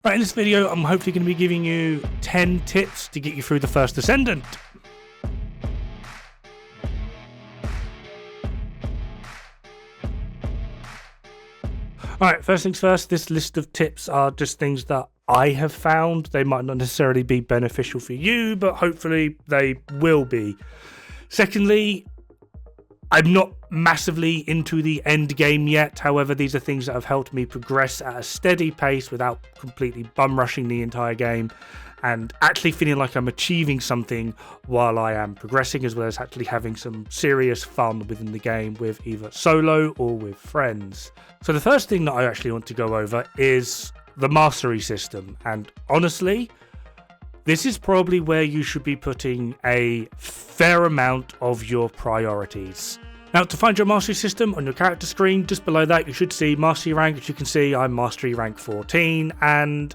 Right, in this video, I'm hopefully going to be giving you 10 tips to get you through the first Descendant. Alright, first things first, this list of tips are just things that I have found. They might not necessarily be beneficial for you, but hopefully they will be. Secondly, I'm not massively into the end game yet. However, these are things that have helped me progress at a steady pace without completely bum rushing the entire game and actually feeling like I'm achieving something while I am progressing, as well as actually having some serious fun within the game with either solo or with friends. So the first thing that I actually want to go over is the mastery system, and honestly, this is probably where you should be putting a fair amount of your priorities. Now, to find your mastery system on your character screen, just below that you should see mastery rank. As you can see, I'm mastery rank 14, and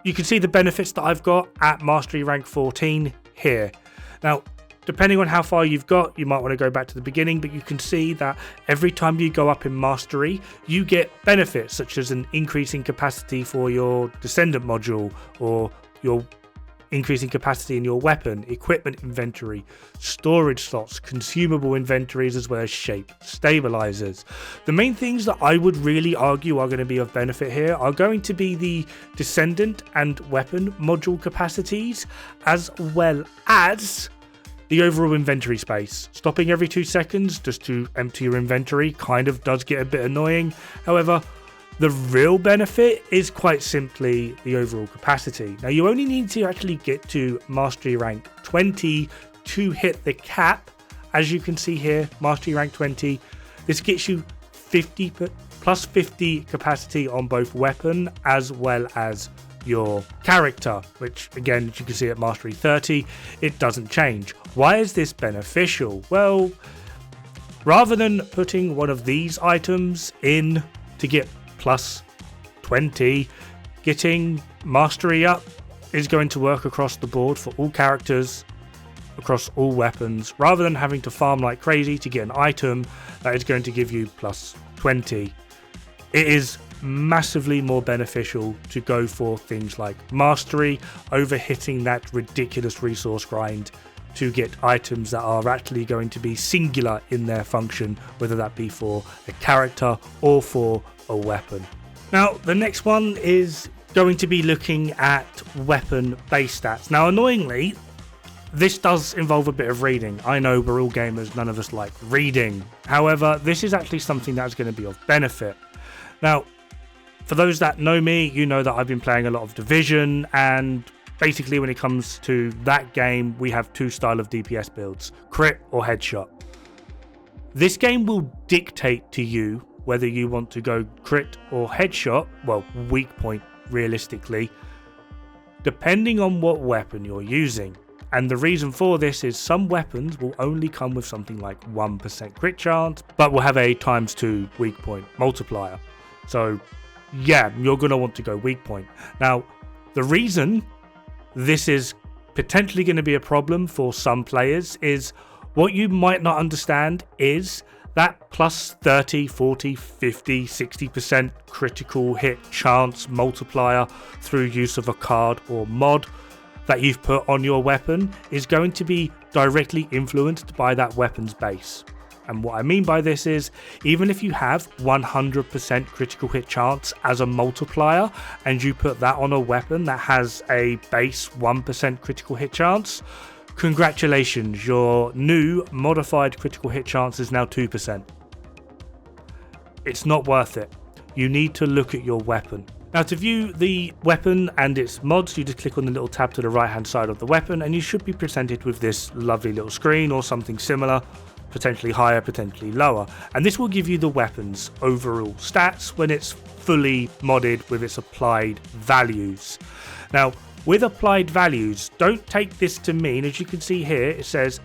you can see the benefits that I've got at mastery rank 14 here. Now, depending on how far you've got, you might want to go back to the beginning, but you can see that every time you go up in mastery, you get benefits such as an increasing capacity for your Descendant module, or your increasing capacity in your weapon, equipment inventory, storage slots, consumable inventories, as well as shape stabilizers. The main things that I would really argue are going to be of benefit here are going to be the Descendant and weapon module capacities, as well as the overall inventory space. Stopping every 2 seconds just to empty your inventory kind of does get a bit annoying. However, the real benefit is quite simply the overall capacity. Now, you only need to actually get to mastery rank 20 to hit the cap. As you can see here, mastery rank 20. This gets you 50 plus 50 capacity on both weapon as well as your character, which again, as you can see at mastery 30, it doesn't change. Why is this beneficial? Well, rather than putting one of these items in to get plus 20, getting mastery up is going to work across the board for all characters, across all weapons, rather than having to farm like crazy to get an item that is going to give you plus 20. It is massively more beneficial to go for things like mastery over hitting that ridiculous resource grind to get items that are actually going to be singular in their function, whether that be for a character or for a weapon. Now, the next one is going to be looking at weapon base stats. Now, annoyingly, this does involve a bit of reading. I know we're all gamers, none of us like reading. However, this is actually something that's going to be of benefit. Now, for those that know me, you know that I've been playing a lot of Division, and basically when it comes to that game, we have two styles of DPS builds, crit or headshot. This game will dictate to you whether you want to go crit or headshot, well, weak point realistically, depending on what weapon you're using. And the reason for this is some weapons will only come with something like 1% crit chance, but will have a ×2 weak point multiplier. So yeah, you're going to want to go weak point. Now, the reason this is potentially going to be a problem for some players is what you might not understand is that plus 30, 40, 50, 60% critical hit chance multiplier through use of a card or mod that you've put on your weapon is going to be directly influenced by that weapon's base. And what I mean by this is, even if you have 100% critical hit chance as a multiplier and you put that on a weapon that has a base 1% critical hit chance, congratulations, your new modified critical hit chance is now 2%. It's not worth it. You need to look at your weapon. Now, to view the weapon and its mods, you just click on the little tab to the right hand side of the weapon and you should be presented with this lovely little screen or something similar, potentially higher, potentially lower. And this will give you the weapon's overall stats when it's fully modded with its applied values. Now, with applied values, don't take this to mean, as you can see here, it says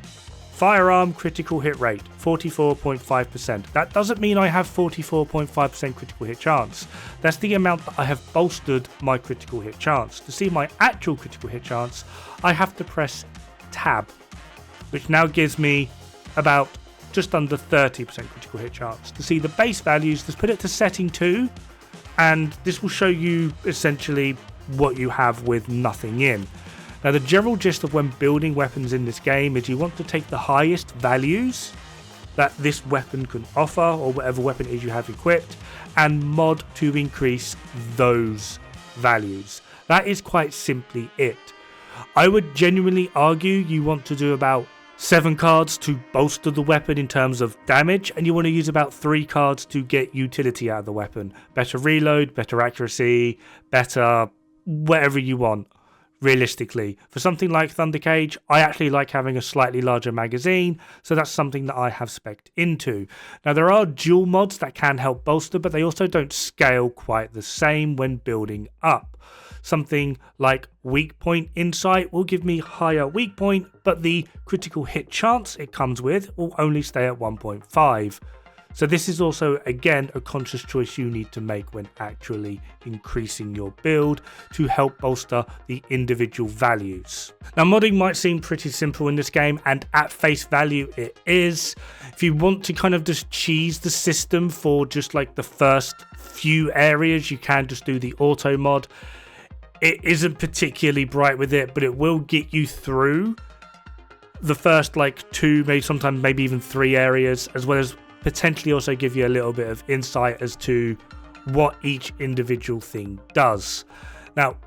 firearm critical hit rate, 44.5%. That doesn't mean I have 44.5% critical hit chance. That's the amount that I have bolstered my critical hit chance. To see my actual critical hit chance, I have to press tab, which now gives me about just under 30% critical hit chance. To see the base values, let's put it to setting 2, and this will show you essentially what you have with nothing in. Now, the general gist of when building weapons in this game is you want to take the highest values that this weapon can offer, or whatever weapon it is you have equipped, and mod to increase those values. That is quite simply it. I would genuinely argue you want to do about 7 cards to bolster the weapon in terms of damage, and you want to use about 3 cards to get utility out of the weapon. Better reload, better accuracy, better whatever you want, realistically. For something like Thundercage, I actually like having a slightly larger magazine, so that's something that I have spec'd into. Now, there are dual mods that can help bolster, but they also don't scale quite the same when building up. Something like Weak Point Insight will give me higher weak point, but the critical hit chance it comes with will only stay at 1.5. So this is also, again, a conscious choice you need to make when actually increasing your build to help bolster the individual values. Now, modding might seem pretty simple in this game, and at face value it is. If you want to kind of just cheese the system for just like the first few areas, you can just do the auto mod. It isn't particularly bright with it, but it will get you through the first like 2, maybe sometimes maybe even 3 areas, as well as potentially also give you a little bit of insight as to what each individual thing does. Now,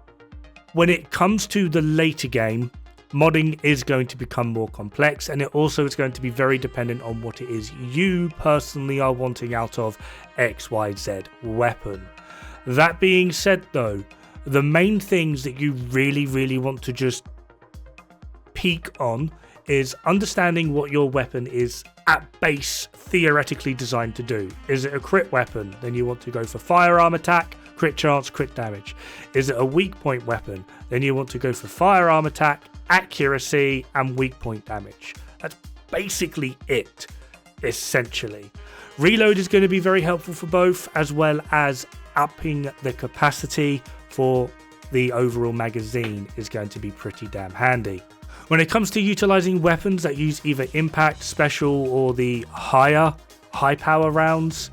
when it comes to the later game, modding is going to become more complex, and it also is going to be very dependent on what it is you personally are wanting out of XYZ weapon. That being said though, the main things that you really want to just peak on is understanding what your weapon is at base theoretically designed to do. Is it a crit weapon? Then you want to go for firearm attack, crit chance, crit damage. Is it a weak point weapon? Then you want to go for firearm attack, accuracy, and weak point damage. That's basically it, essentially. Reload is going to be very helpful for both, as well as upping the capacity for the overall magazine is going to be pretty damn handy. When it comes to utilizing weapons that use either impact, special, or the high power rounds,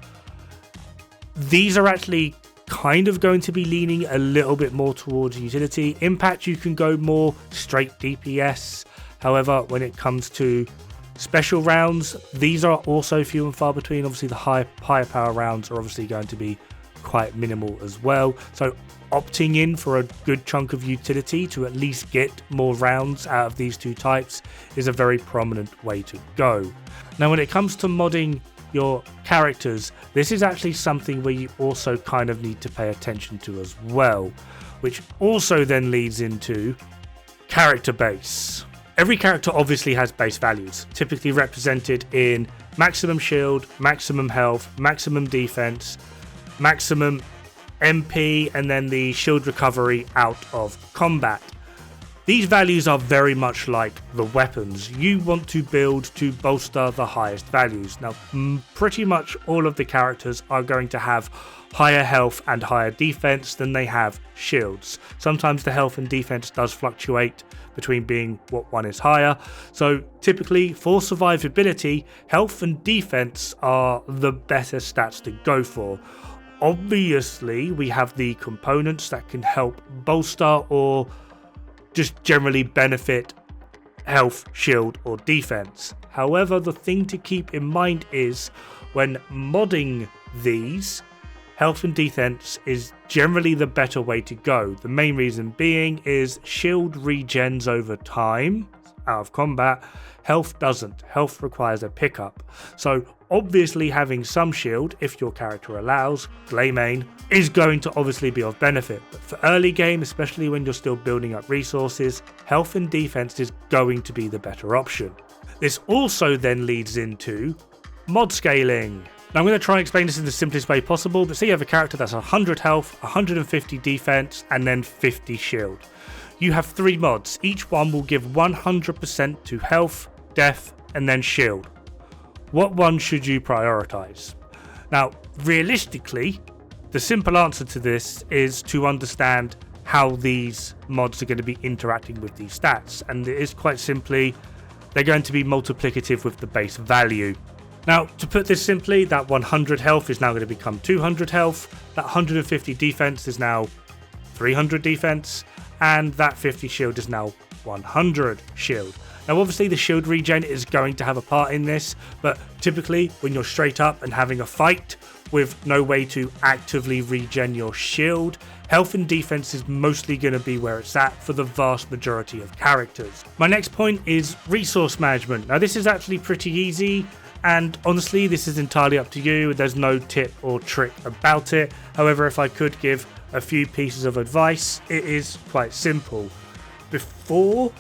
these are actually kind of going to be leaning a little bit more towards utility. Impact, you can go more straight DPS. However, when it comes to special rounds, these are also few and far between. Obviously, the higher power rounds are obviously going to be quite minimal as well. So opting in for a good chunk of utility to at least get more rounds out of these 2 types is a very prominent way to go. Now, when it comes to modding your characters, this is actually something where you also kind of need to pay attention to as well, which also then leads into character base. Every character obviously has base values, typically represented in maximum shield, maximum health, maximum defense, maximum MP, and then the shield recovery out of combat. These values are very much like the weapons. You want to build to bolster the highest values. Now, pretty much all of the characters are going to have higher health and higher defense than they have shields. Sometimes the health and defense does fluctuate between being what one is higher. So typically for survivability, health and defense are the better stats to go for. Obviously, we have the components that can help bolster or just generally benefit health, shield, or defense. However, the thing to keep in mind is when modding these, health and defense is generally the better way to go. The main reason being is shield regens over time out of combat. Health doesn't. Health requires a pickup. So obviously having some shield, if your character allows, Glaymane, is going to obviously be of benefit. But for early game, especially when you're still building up resources, health and defense is going to be the better option. This also then leads into mod scaling. Now I'm going to try and explain this in the simplest way possible, but say you have a character that's 100 health, 150 defense, and then 50 shield. You have 3 mods. Each one will give 100% to health, death, and then shield. What one should you prioritize? Now, realistically, the simple answer to this is to understand how these mods are going to be interacting with these stats, and it is quite simply, they're going to be multiplicative with the base value. Now, to put this simply, that 100 health is now going to become 200 health, that 150 defense is now 300 defense, and that 50 shield is now 100 shield. Now obviously the shield regen is going to have a part in this, but typically when you're straight up and having a fight with no way to actively regen your shield, health and defense is mostly going to be where it's at for the vast majority of characters. My next point is resource management. Now this is actually pretty easy, and honestly this is entirely up to you. There's no tip or trick about it. However, if I could give a few pieces of advice, it is quite simple. Before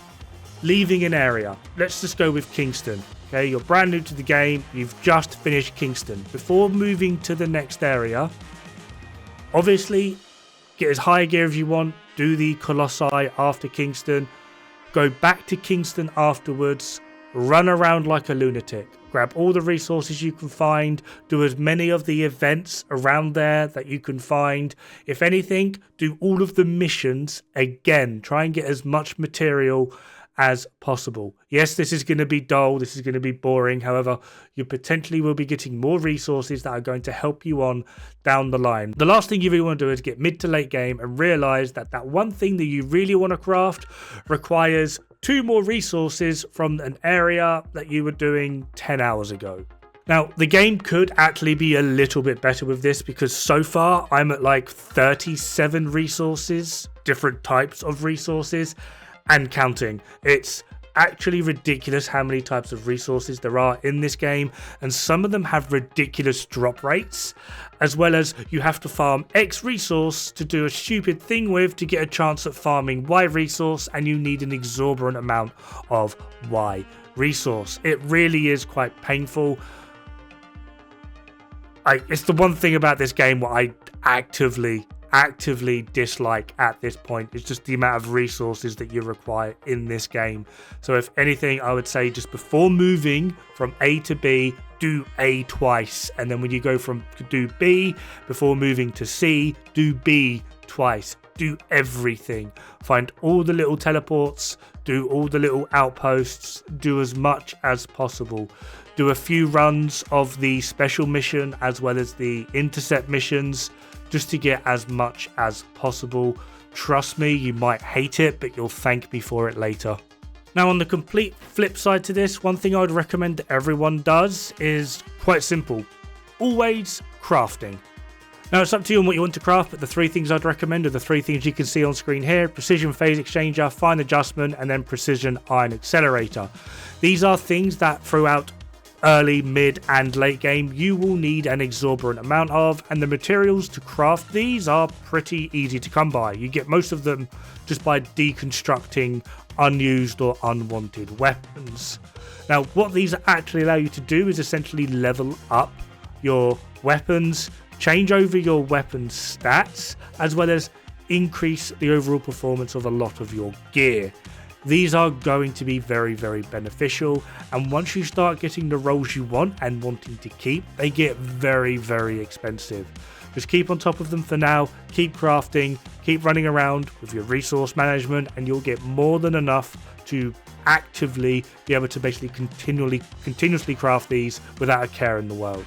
leaving an area, let's just go with Kingston. Okay, you're brand new to the game, you've just finished Kingston. Before moving to the next area, obviously get as high a gear as you want, do the Colossi after Kingston, go back to Kingston afterwards, run around like a lunatic, grab all the resources you can find, do as many of the events around there that you can find. If anything, do all of the missions again, try and get as much material as possible. Yes, this is going to be dull, this is going to be boring, however, you potentially will be getting more resources that are going to help you on down the line. The last thing you really want to do is get mid to late game and realize that that one thing that you really want to craft requires 2 more resources from an area that you were doing 10 hours ago. Now, the game could actually be a little bit better with this, because so far I'm at like 37 resources, different types of resources, and counting. It's actually ridiculous how many types of resources there are in this game, and some of them have ridiculous drop rates, as well as you have to farm X resource to do a stupid thing with to get a chance at farming Y resource, and you need an exorbitant amount of Y resource. It really is quite painful. It's the one thing about this game what I actively dislike at this point. It's just the amount of resources that you require in this game. So if anything, I would say just before moving from A to B, do A twice, and then when you go from do B before moving to C, do B twice. Do everything. Find all the little teleports, do all the little outposts, do as much as possible. Do a few runs of the special mission as well as the intercept missions, just to get as much as possible. Trust me, you might hate it, but you'll thank me for it later. Now, on the complete flip side to this, one thing I would recommend that everyone does is quite simple. Always crafting. Now, it's up to you on what you want to craft, but the 3 things I'd recommend are the 3 things you can see on screen here: Precision Phase Exchanger, Fine Adjustment, and then Precision Iron Accelerator. These are things that throughout early, mid, and late game you will need an exorbitant amount of, and the materials to craft these are pretty easy to come by. You get most of them just by deconstructing unused or unwanted weapons. Now, what these actually allow you to do is essentially level up your weapons, change over your weapons stats, as well as increase the overall performance of a lot of your gear. These are going to be very, very beneficial, and once you start getting the rolls you want and wanting to keep, they get very, very expensive. Just keep on top of them for now, keep crafting, keep running around with your resource management, and you'll get more than enough to actively be able to basically continuously craft these without a care in the world.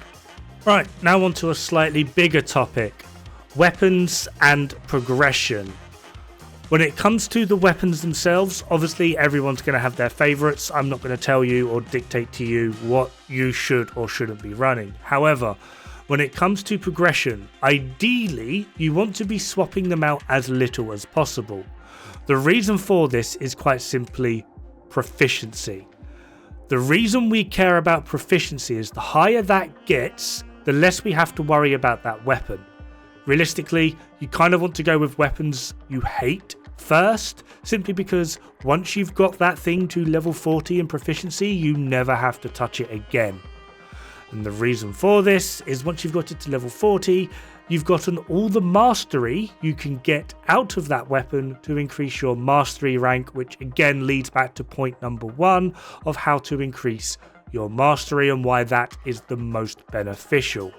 Right, now on to a slightly bigger topic: weapons and progression. When it comes to the weapons themselves, obviously everyone's going to have their favourites. I'm not going to tell you or dictate to you what you should or shouldn't be running. However, when it comes to progression, ideally you want to be swapping them out as little as possible. The reason for this is quite simply proficiency. The reason we care about proficiency is the higher that gets, the less we have to worry about that weapon. Realistically, you kind of want to go with weapons you hate first, simply because once you've got that thing to level 40 in proficiency, you never have to touch it again. And the reason for this is once you've got it to level 40, you've gotten all the mastery you can get out of that weapon to increase your mastery rank, which again leads back to point number 1 of how to increase your mastery and why that is the most beneficial.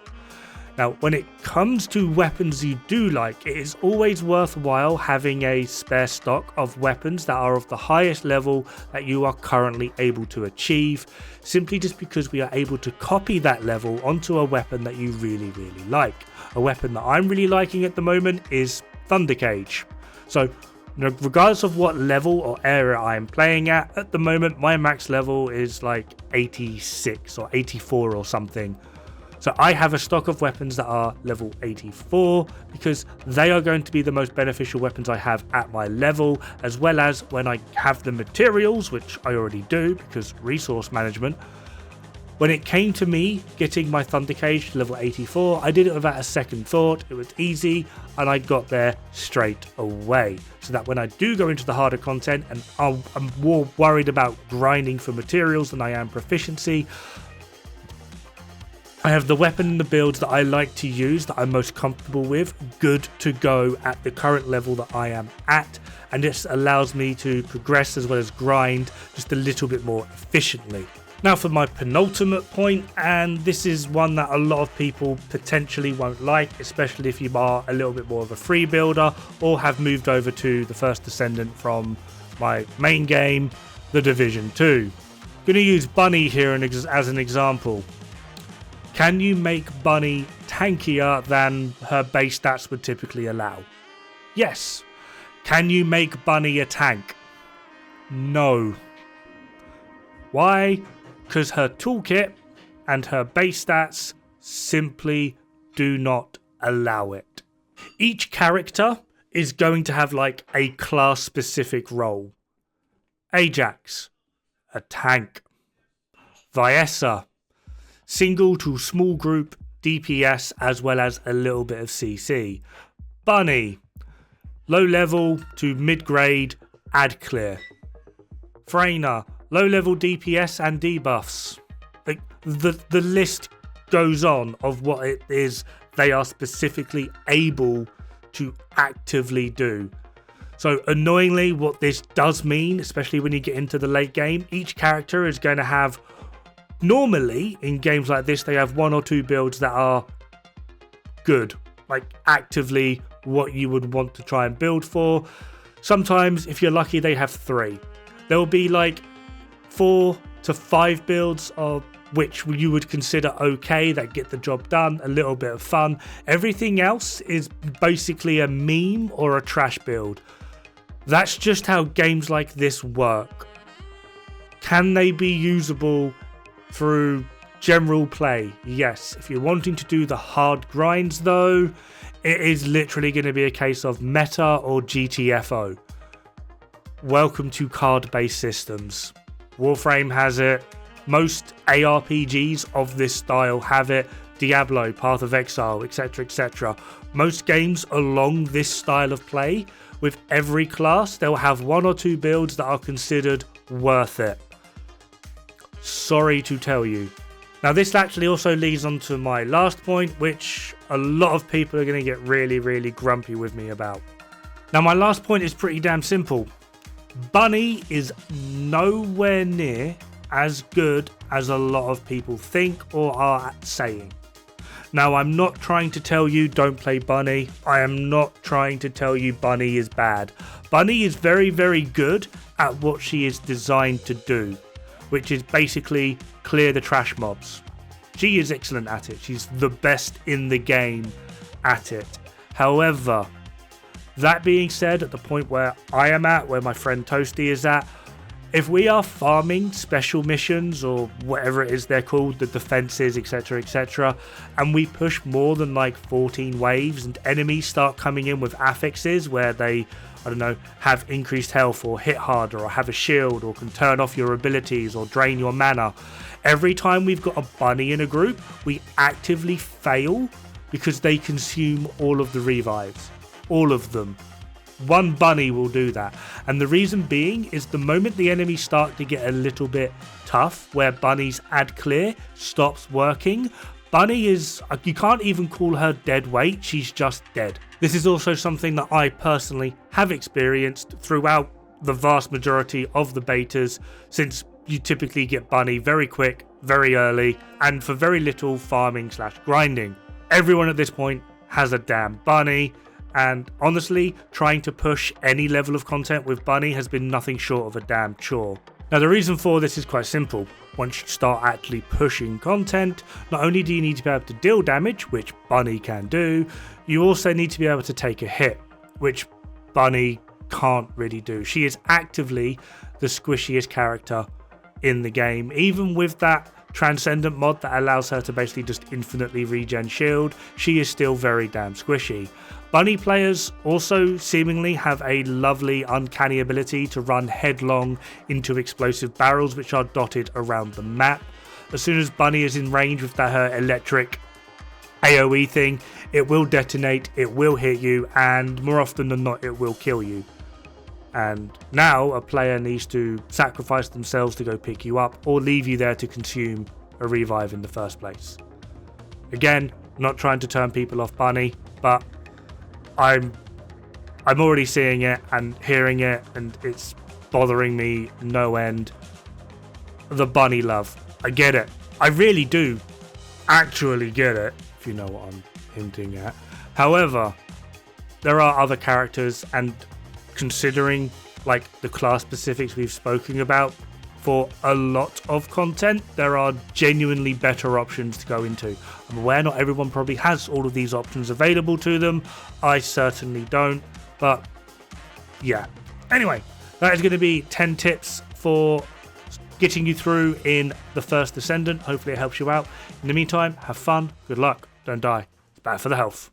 Now, when it comes to weapons you do like, it is always worthwhile having a spare stock of weapons that are of the highest level that you are currently able to achieve, simply just because we are able to copy that level onto a weapon that you really, really like. A weapon that I'm really liking at the moment is Thunder Cage. So regardless of what level or area I'm playing at the moment, my max level is like 86 or 84 or something. So I have a stock of weapons that are level 84 because they are going to be the most beneficial weapons I have at my level, as well as when I have the materials, which I already do because resource management. When it came to me getting my Thunder Cage to level 84, I did it without a second thought. It was easy and I got there straight away. So that when I do go into the harder content and I'm more worried about grinding for materials than I am proficiency, I have the weapon and the builds that I like to use, that I'm most comfortable with, good to go at the current level that I am at. And this allows me to progress as well as grind just a little bit more efficiently. Now for my penultimate point, and this is one that a lot of people potentially won't like, especially if you are a little bit more of a free builder or have moved over to the first Descendant from my main game, The Division 2. I'm going to use Bunny here as an example. Can you make Bunny tankier than her base stats would typically allow? Yes. Can you make Bunny a tank? No. Why? Because her toolkit and her base stats simply do not allow it. Each character is going to have like a class specific role. Ajax, a tank. Viessa, single to small group DPS as well as a little bit of CC. Bunny, low level to mid grade, ad clear. Freyna, low level DPS and debuffs. The list goes on of what it is they are specifically able to actively do. So annoyingly, what this does mean, especially when you get into the late game, each character is going to have, normally in games like this, they have 1 or 2 builds that are good, like actively what you would want to try and build for. Sometimes, if you're lucky, they have 3. There will be like 4 to 5 builds of which you would consider okay, that get the job done, a little bit of fun. Everything else is basically a meme or a trash build. That's just how games like this work. Can they be usable through general play? Yes. If you're wanting to do the hard grinds though, it is literally going to be a case of meta or GTFO. Welcome to card-based systems. Warframe has it. Most ARPGs of this style have it. Diablo, Path of Exile, etc, etc. Most games along this style of play, with every class, they'll have 1 or 2 builds that are considered worth it. Sorry to tell you. Now this actually also leads on to my last point, which a lot of people are going to get really grumpy with me about. Now my last point is pretty damn simple. Bunny is nowhere near as good as a lot of people think or are saying. Now, I'm not trying to tell you don't play Bunny. I am not trying to tell you Bunny is bad. Bunny is very good at what she is designed to do, which is basically clear the trash mobs. She is excellent at it. She's the best in the game at it. However, that being said, at the point where I am at, where my friend Toasty is at, if we are farming special missions or whatever it is they're called, the defenses, etc, etc, and we push more than like 14 waves and enemies start coming in with affixes where they, I don't know, have increased health or hit harder or have a shield or can turn off your abilities or drain your mana, every time we've got a bunny in a group, we actively fail because they consume all of the revives. All of them. One bunny will do that, and the reason being is the moment the enemies start to get a little bit tough, where Bunny's ad clear stops working, Bunny is, you can't even call her dead weight, she's just dead. This is also something that I personally have experienced throughout the vast majority of the betas, since you typically get Bunny very quick, very early, and for very little farming / grinding. Everyone at this point has a damn Bunny. And honestly, trying to push any level of content with Bunny has been nothing short of a damn chore. Now the reason for this is quite simple. Once you start actually pushing content, not only do you need to be able to deal damage, which Bunny can do, you also need to be able to take a hit, which Bunny can't really do. She is actively the squishiest character in the game. Even with that Transcendent mod that allows her to basically just infinitely regen shield, she is still very damn squishy. Bunny players also seemingly have a lovely uncanny ability to run headlong into explosive barrels which are dotted around the map. As soon as Bunny is in range with her electric AoE thing, it will detonate, it will hit you, and more often than not it will kill you. And now a player needs to sacrifice themselves to go pick you up or leave you there to consume a revive in the first place. Again, not trying to turn people off Bunny, but I'm already seeing it and hearing it, and it's bothering me no end. The Bunny love. I get it. I really do actually get it, if you know what I'm hinting at. However, there are other characters, and considering like the class specifics we've spoken about for a lot of content, there are genuinely better options to go into. I'm aware not everyone probably has all of these options available to them. I certainly don't, but yeah. Anyway, that is going to be 10 tips for getting you through in the first Descendant. Hopefully it helps you out. In the meantime, have fun, good luck, don't die. It's bad for the health.